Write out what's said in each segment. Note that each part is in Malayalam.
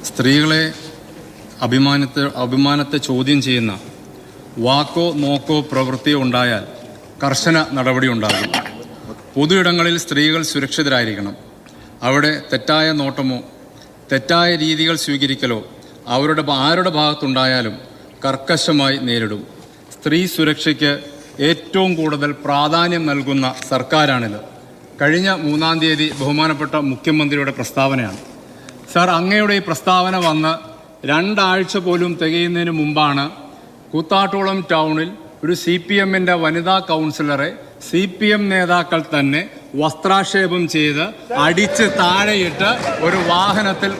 സ്ത്രീകളെ അഭിമാനത്തെ ചോദ്യം ചെയ്യുന്ന വാക്കോ നോക്കോ പ്രവൃത്തിയോ ഉണ്ടായാൽ കർശന നടപടി ഉണ്ടാകും. പൊതു ഇടങ്ങളിൽ സ്ത്രീകൾ സുരക്ഷിതരായിരിക്കണം. അവിടെ തെറ്റായ നോട്ടമോ തെറ്റായ രീതികൾ സ്വീകരിക്കലോ ആരുടെ ഭാഗത്തുണ്ടായാലും കർക്കശമായി നേരിടും. സ്ത്രീ സുരക്ഷയ്ക്ക് ഏറ്റവും കൂടുതൽ പ്രാധാന്യം നൽകുന്ന സർക്കാരാണിത്. കഴിഞ്ഞ 3-ാം തീയതി ബഹുമാനപ്പെട്ട മുഖ്യമന്ത്രിയുടെ പ്രസ്താവനയാണ്. സാർ, അങ്ങയുടെ ഈ പ്രസ്താവന വന്ന് 2 ആഴ്ച പോലും തികയുന്നതിന് മുമ്പാണ് കൂത്താട്ടോളം ടൗണിൽ ഒരു CPM-ന്റെ വനിതാ കൗൺസിലറെ CPM നേതാക്കൾ തന്നെ വസ്ത്രാക്ഷേപം ചെയ്ത് അടിച്ച് താഴെയിട്ട് ഒരു വാഹനത്തിൽ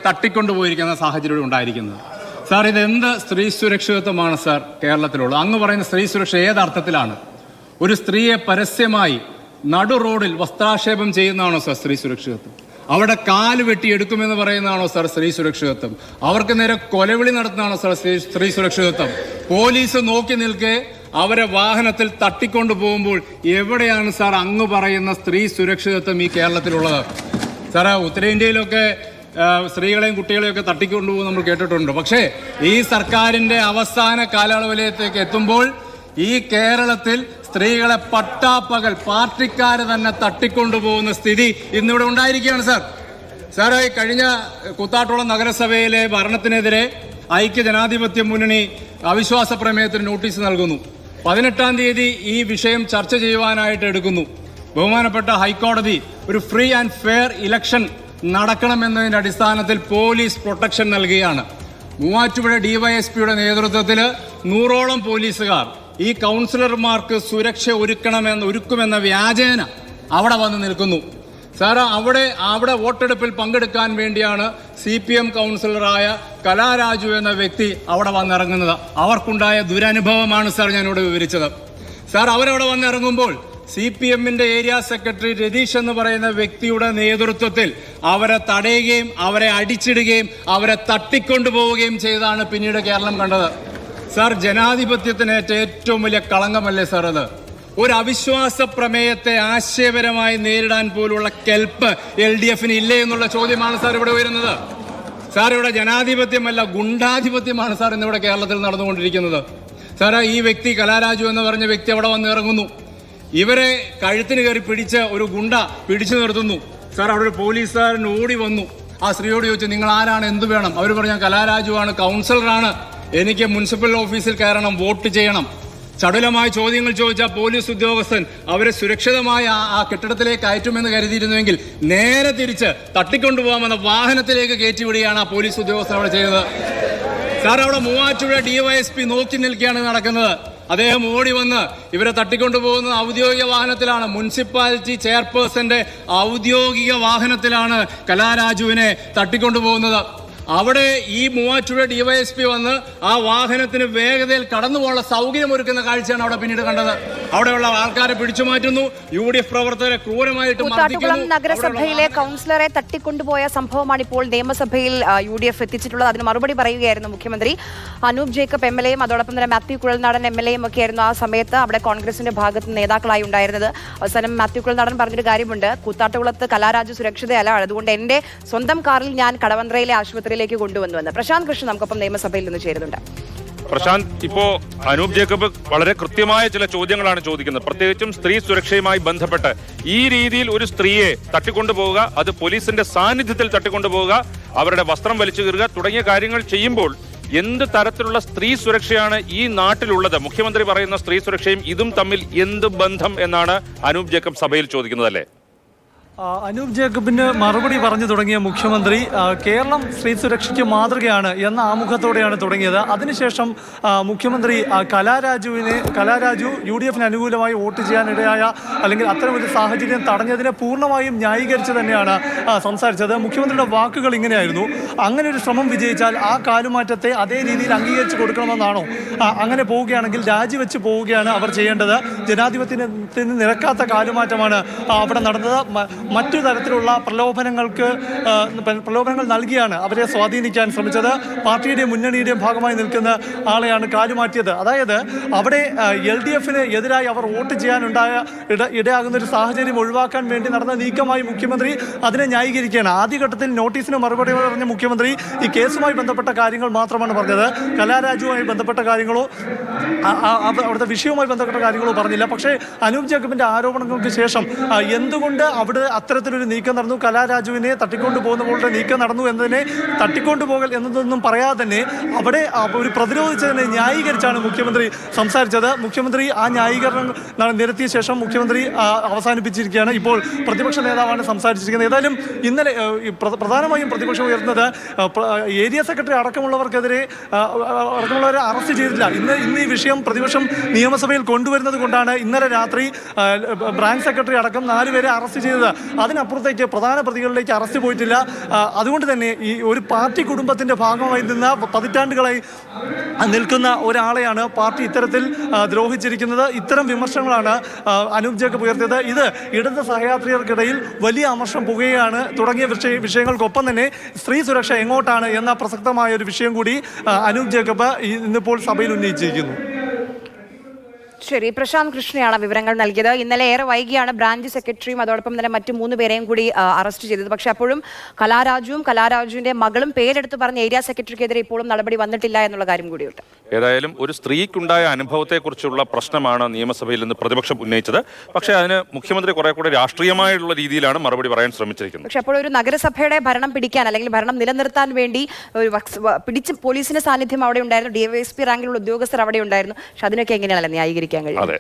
തട്ടിക്കൊണ്ടുപോയിരിക്കുന്ന സാഹചര്യം ഉണ്ടായിരിക്കുന്നത്. സാർ, ഇതെന്ത് സ്ത്രീ സുരക്ഷിതത്വമാണ് സാർ കേരളത്തിലുള്ളത്? അങ്ങ് പറയുന്ന സ്ത്രീ സുരക്ഷ ഏതർത്ഥത്തിലാണ്? ഒരു സ്ത്രീയെ പരസ്യമായി നടു റോഡിൽ വസ്ത്രാക്ഷേപം ചെയ്യുന്നതാണോ സാർ സ്ത്രീ സുരക്ഷിതത്വം? അവിടെ കാല് വെട്ടിയെടുക്കുമെന്ന് പറയുന്നതാണോ സാർ സ്ത്രീ സുരക്ഷിതത്വം? അവർക്ക് നേരെ കൊലവിളി നടത്തുന്നതാണോ സാർ സ്ത്രീ സുരക്ഷിതത്വം? പോലീസ് നോക്കി നിൽക്കെ അവരെ വാഹനത്തിൽ തട്ടിക്കൊണ്ടു പോകുമ്പോൾ എവിടെയാണ് സാർ അങ്ങ് പറയുന്ന സ്ത്രീ സുരക്ഷിതത്വം ഈ കേരളത്തിലുള്ളത്? സാറേ, ഉത്തരേന്ത്യയിലൊക്കെ സ്ത്രീകളെയും കുട്ടികളെയും ഒക്കെ തട്ടിക്കൊണ്ടുപോകും നമ്മൾ കേട്ടിട്ടുണ്ട്. പക്ഷേ ഈ സർക്കാരിന്റെ അവസാന കാലയളവിലേക്ക് എത്തുമ്പോൾ ഈ കേരളത്തിൽ സ്ത്രീകളെ പട്ടാപ്പകൽ പാർട്ടിക്കാര് തന്നെ തട്ടിക്കൊണ്ടുപോകുന്ന സ്ഥിതി ഇന്നിവിടെ ഉണ്ടായിരിക്കുകയാണ് സാർ. സാറേ, കഴിഞ്ഞ കൂത്താട്ടോളം നഗരസഭയിലെ ഭരണത്തിനെതിരെ ഐക്യജനാധിപത്യ മുന്നണി അവിശ്വാസ പ്രമേയത്തിന് നോട്ടീസ് നൽകുന്നു. 18-ാം തീയതി ഈ വിഷയം ചർച്ച ചെയ്യുവാനായിട്ട് എടുക്കുന്നു. ബഹുമാനപ്പെട്ട ഹൈക്കോടതി ഒരു ഫ്രീ ആൻഡ് ഫെയർ ഇലക്ഷൻ നടക്കണമെന്നതിന്റെ അടിസ്ഥാനത്തിൽ പോലീസ് പ്രൊട്ടക്ഷൻ നൽകുകയാണ്. മൂവാറ്റുപുഴ DYSPയുടെ നേതൃത്വത്തിൽ 100ഓളം പോലീസുകാർ ഈ കൗൺസിലർമാർക്ക് സുരക്ഷ ഒരുക്കുമെന്ന വ്യാജേന അവിടെ വന്ന് നിൽക്കുന്നു. സാറ്, അവിടെ വോട്ടെടുപ്പിൽ പങ്കെടുക്കാൻ വേണ്ടിയാണ് CPM കൗൺസിലറായ കലാരാജു എന്ന വ്യക്തി അവിടെ വന്നിറങ്ങുന്നത്. അവർക്കുണ്ടായ ദുരനുഭവമാണ് സാർ ഞാനിവിടെ വിവരിച്ചത്. സാർ, അവരവിടെ വന്നിറങ്ങുമ്പോൾ CPM-ന്റെ ഏരിയ സെക്രട്ടറി രതീഷ് എന്ന് പറയുന്ന വ്യക്തിയുടെ നേതൃത്വത്തിൽ അവരെ തടയുകയും അവരെ അടിച്ചിടുകയും അവരെ തട്ടിക്കൊണ്ടുപോവുകയും ചെയ്താണ് പിന്നീട് കേരളം കണ്ടത്. സാർ, ജനാധിപത്യത്തിനേറ്റ ഏറ്റവും വലിയ കളങ്കമല്ലേ സാർ അത്? ഒരു അവിശ്വാസ പ്രമേയത്തെ ആശയപരമായി നേരിടാൻ പോലുള്ള കെൽപ്പ് LDF-ന് ഇല്ലേ എന്നുള്ള ചോദ്യമാണ് സാർ ഇവിടെ വരുന്നത്. സാർ, ഇവിടെ ജനാധിപത്യമല്ല ഗുണ്ടാധിപത്യമാണ് സാർ ഇന്നിവിടെ കേരളത്തിൽ നടന്നുകൊണ്ടിരിക്കുന്നത്. സാർ, ഈ വ്യക്തി കലാരാജു എന്ന് പറഞ്ഞ വ്യക്തി അവിടെ വന്ന് ഇറങ്ങുന്നു. ഇവരെ കഴുത്തിന് കയറി പിടിച്ച് ഒരു ഗുണ്ട പിടിച്ചു നിർത്തുന്നു. സാർ, അവിടെ ഒരു പോലീസുകാരൻ ഓടി വന്നു. ആ സ്ത്രീയോട് ചോദിച്ചു, നിങ്ങൾ ആരാണ്, എന്ത് വേണം? അവർ പറഞ്ഞു, കലാരാജുവാണ്, കൗൺസിലറാണ്, എനിക്ക് മുനിസിപ്പൽ ഓഫീസിൽ കയറണം, വോട്ട് ചെയ്യണം. ചടുലമായ ചോദ്യങ്ങൾ ചോദിച്ച പോലീസ് ഉദ്യോഗസ്ഥൻ അവരെ സുരക്ഷിതമായ ആ കെട്ടിടത്തിലേക്ക് കയറ്റുമെന്ന് കരുതിയിരുന്നുവെങ്കിൽ നേരെ തിരിച്ച് തട്ടിക്കൊണ്ടുപോകാമെന്ന വാഹനത്തിലേക്ക് കയറ്റിവിടുകയാണ് ആ പോലീസ് ഉദ്യോഗസ്ഥൻ അവിടെ ചെയ്തത്. സാർ, അവിടെ മൂവാറ്റുപുഴ DYSP നോക്കി നിൽക്കുകയാണ് നടക്കുന്നത്. അദ്ദേഹം ഓടി വന്ന് ഇവരെ തട്ടിക്കൊണ്ടുപോകുന്നത് ഔദ്യോഗിക വാഹനത്തിലാണ്. മുനിസിപ്പാലിറ്റി ചെയർപേഴ്സന്റെ ഔദ്യോഗിക വാഹനത്തിലാണ് കലാരാജുവിനെ തട്ടിക്കൊണ്ടുപോകുന്നത്. അവിടെ ഈ മൂവാറ്റുപുഴ DYSP വന്ന് ആ വാഹനത്തിന് വേഗതയിൽ കടന്നുപോകാനുള്ള സൗകര്യമൊരുക്കുന്ന കാഴ്ചയാണ് അവിടെ പിന്നീട് കണ്ടത്. അവിടെയുള്ള ആൾക്കാരെ പിടിച്ചു മാറ്റുന്നു, UDF പ്രവർത്തകരെ ക്രൂരമായിട്ട് കൂത്താട്ടുകുളം നഗരസഭയിലെ കൗൺസിലറെ തട്ടിക്കൊണ്ടുപോയ സംഭവമാണ് ഇപ്പോൾ നിയമസഭയിൽ UDF എത്തിച്ചിട്ടുള്ളത്. അതിന് മറുപടി പറയുകയായിരുന്നു മുഖ്യമന്ത്രി. അനൂപ് ജേക്കബ് MLA-യും അതോടൊപ്പം തന്നെ മാത്യു കുഴൽനാടൻ MLA-യും ഒക്കെ ആയിരുന്നു ആ സമയത്ത് അവിടെ കോൺഗ്രസിന്റെ ഭാഗത്ത് നേതാക്കളായി ഉണ്ടായിരുന്നത്. അവസാനം മാത്യു കുഴൽനാടൻ പറഞ്ഞൊരു കാര്യമുണ്ട്, കൂത്താട്ടുകുളത്ത് കലാരാജു സുരക്ഷിതയല്ല, അതുകൊണ്ട് എന്റെ സ്വന്തം കാറിൽ ഞാൻ കടവന്ത്രയിലെ ആശുപത്രിയിൽ കൊണ്ടുവന്നുവെന്ന്. പ്രശാന്ത് കൃഷ്ണൻ നമുക്കൊപ്പം നിയമസഭയിൽ നിന്ന് ചേരുന്നുണ്ട്. പ്രശാന്ത്, ഇപ്പോ അനൂപ് ജേക്കബ് വളരെ കൃത്യമായ ചില ചോദ്യങ്ങളാണ് ചോദിക്കുന്നത്, പ്രത്യേകിച്ചും സ്ത്രീ സുരക്ഷയുമായി ബന്ധപ്പെട്ട്. ഈ രീതിയിൽ ഒരു സ്ത്രീയെ തട്ടിക്കൊണ്ടുപോവുക, അത് പോലീസിന്റെ സാന്നിധ്യത്തിൽ തട്ടിക്കൊണ്ടുപോവുക, അവരുടെ വസ്ത്രം വലിച്ചു കീറുക തുടങ്ങിയ കാര്യങ്ങൾ ചെയ്യുമ്പോൾ എന്ത് തരത്തിലുള്ള സ്ത്രീ സുരക്ഷയാണ് ഈ നാട്ടിലുള്ളത്? മുഖ്യമന്ത്രി പറയുന്ന സ്ത്രീ സുരക്ഷയും ഇതും തമ്മിൽ എന്ത് ബന്ധം എന്നാണ് അനൂപ് ജേക്കബ് സഭയിൽ ചോദിക്കുന്നത് അല്ലേ? അനൂപ് ജേക്കബിന് മറുപടി പറഞ്ഞു തുടങ്ങിയ മുഖ്യമന്ത്രി കേരളം സ്ത്രീ സുരക്ഷയ്ക്ക് മാതൃകയാണ് എന്ന ആമുഖത്തോടെയാണ് തുടങ്ങിയത്. അതിനുശേഷം മുഖ്യമന്ത്രി കലാരാജു UDF-ന് അനുകൂലമായി വോട്ട് ചെയ്യാനിടയായ അല്ലെങ്കിൽ അത്തരമൊരു സാഹചര്യം തടഞ്ഞതിനെ പൂർണ്ണമായും ന്യായീകരിച്ച് തന്നെയാണ് സംസാരിച്ചത്. മുഖ്യമന്ത്രിയുടെ വാക്കുകൾ ഇങ്ങനെയായിരുന്നു, അങ്ങനെ ഒരു ശ്രമം വിജയിച്ചാൽ ആ കാലുമാറ്റത്തെ അതേ രീതിയിൽ അംഗീകരിച്ച് കൊടുക്കണമെന്നാണോ? അങ്ങനെ പോവുകയാണെങ്കിൽ രാജിവെച്ച് പോവുകയാണ് അവർ ചെയ്യേണ്ടത്. ജനാധിപത്യത്തിന് നിരക്കാത്ത കാലുമാറ്റമാണ് അവിടെ നടന്നത്. മറ്റു തരത്തിലുള്ള പ്രലോഭനങ്ങൾ നൽകിയാണ് അവരെ സ്വാധീനിക്കാൻ ശ്രമിച്ചത്. പാർട്ടിയുടെയും മുന്നണിയുടെയും ഭാഗമായി നിൽക്കുന്ന ആളെയാണ് കാലുമാറ്റിയത്. അതായത് അവിടെ LDFന് എതിരായി അവർ വോട്ട് ചെയ്യാനുണ്ടായ ഇടയാകുന്ന ഒരു സാഹചര്യം ഒഴിവാക്കാൻ വേണ്ടി നടന്ന നീക്കമായി മുഖ്യമന്ത്രി അതിനെ ന്യായീകരിക്കുകയാണ്. ആദ്യഘട്ടത്തിൽ നോട്ടീസിന് മറുപടി പറഞ്ഞ മുഖ്യമന്ത്രി ഈ കേസുമായി ബന്ധപ്പെട്ട കാര്യങ്ങൾ മാത്രമാണ് പറഞ്ഞത്. കലാരാജുവുമായി ബന്ധപ്പെട്ട കാര്യങ്ങളോ അവിടുത്തെ വിഷയവുമായി ബന്ധപ്പെട്ട കാര്യങ്ങളോ പറഞ്ഞില്ല. പക്ഷേ അനൂപ് ജേക്കബിന്റെ ആരോപണങ്ങൾക്ക് ശേഷം എന്തുകൊണ്ട് അവിടെ അത്തരത്തിലൊരു നീക്കം നടന്നു, കലാരാജുവിനെ തട്ടിക്കൊണ്ടുപോകുന്നവരുടെ നീക്കം നടന്നു എന്നതിനെ തട്ടിക്കൊണ്ടുപോകൽ എന്നതൊന്നും പറയാതെ തന്നെ അവിടെ ഒരു പ്രതിരോധിച്ചതിനെ ന്യായീകരിച്ചാണ് മുഖ്യമന്ത്രി സംസാരിച്ചത്. മുഖ്യമന്ത്രി ആ ന്യായീകരണം നിരത്തിയ ശേഷം മുഖ്യമന്ത്രി അവസാനിപ്പിച്ചിരിക്കുകയാണ്. ഇപ്പോൾ പ്രതിപക്ഷ നേതാവാണ് സംസാരിച്ചിരിക്കുന്നത്. ഏതായാലും ഇന്നലെ പ്രധാനമായും പ്രതിപക്ഷം ഉയർന്നത് ഏരിയ സെക്രട്ടറി അടക്കമുള്ളവരെ അറസ്റ്റ് ചെയ്തില്ല. ഇന്ന് ഈ വിഷയം പ്രതിപക്ഷം നിയമസഭയിൽ കൊണ്ടുവരുന്നത് കൊണ്ടാണ് ഇന്നലെ രാത്രി ബ്രാഞ്ച് സെക്രട്ടറി അടക്കം 4 പേരെ അറസ്റ്റ് ചെയ്തത്. അതിനപ്പുറത്തേക്ക് പ്രധാന പ്രതികളിലേക്ക് അറസ്റ്റ് പോയിട്ടില്ല. അതുകൊണ്ട് തന്നെ ഈ ഒരു പാർട്ടി കുടുംബത്തിന്റെ ഭാഗമായി നിന്ന പതിറ്റാണ്ടുകളായി നിൽക്കുന്ന ഒരാളെയാണ് പാർട്ടി ഇത്തരത്തിൽ ദ്രോഹിച്ചിരിക്കുന്നത്. ഇത്തരം വിമർശനങ്ങളാണ് അനൂപ് ജേക്കബ് ഉയർത്തിയത്. ഇത് ഇടത് സഹയാത്രികർക്കിടയിൽ വലിയ അമർഷം പുകയാണ്. തുടങ്ങിയ വിഷയങ്ങൾക്കൊപ്പം തന്നെ സ്ത്രീ സുരക്ഷ എങ്ങോട്ടാണ് എന്ന പ്രസക്തമായ ഒരു വിഷയം കൂടി അനൂപ് ജേക്കബ് ഇന്നിപ്പോൾ സഭയിൽ ഉന്നയിച്ചിരിക്കുന്നു. ശരി, പ്രശാന്ത് കൃഷ്ണയാണ് വിവരങ്ങൾ നൽകിയത്. ഇന്നലെ ഏറെ വൈകിയാണ് ബ്രാഞ്ച് സെക്രട്ടറിയും അതോടൊപ്പം തന്നെ മറ്റു 3 പേരെയും കൂടി അറസ്റ്റ് ചെയ്തത്. പക്ഷേ അപ്പോഴും കലാരാജുവിന്റെ മകളും പേരെടുത്ത് പറഞ്ഞ ഏരിയ സെക്രട്ടറിക്കെതിരെ ഇപ്പോഴും നടപടി വന്നിട്ടില്ല എന്നുള്ള കാര്യം കൂടിയുണ്ട്. ഏതായാലും ഒരു സ്ത്രീക്കുണ്ടായ അനുഭവത്തെക്കുറിച്ചുള്ള പ്രശ്നമാണ് നിയമസഭയിൽ നിന്ന് പ്രതിപക്ഷം ഉന്നയിച്ചത്. പക്ഷേ അതിന് മുഖ്യമന്ത്രി കുറെ കൂടെ രാഷ്ട്രീയമായുള്ള രീതിയിലാണ് മറുപടി പറയാൻ ശ്രമിച്ചിരിക്കുന്നത്. പക്ഷേ അപ്പോൾ ഒരു നഗരസഭയുടെ ഭരണം പിടിക്കാൻ അല്ലെങ്കിൽ ഭരണം നിലനിർത്താൻ വേണ്ടി പിടിച്ച് പോലീസിന്റെ സാന്നിധ്യം അവിടെ ഉണ്ടായിരുന്നു, DYSP റാങ്കിലുള്ള ഉദ്യോഗസ്ഥർ അവിടെ ഉണ്ടായിരുന്നു. പക്ഷെ അതിനൊക്കെ എങ്ങനെയാണല്ലോ ന്യായീകരിക്കാൻ കഴിയും? അതെ.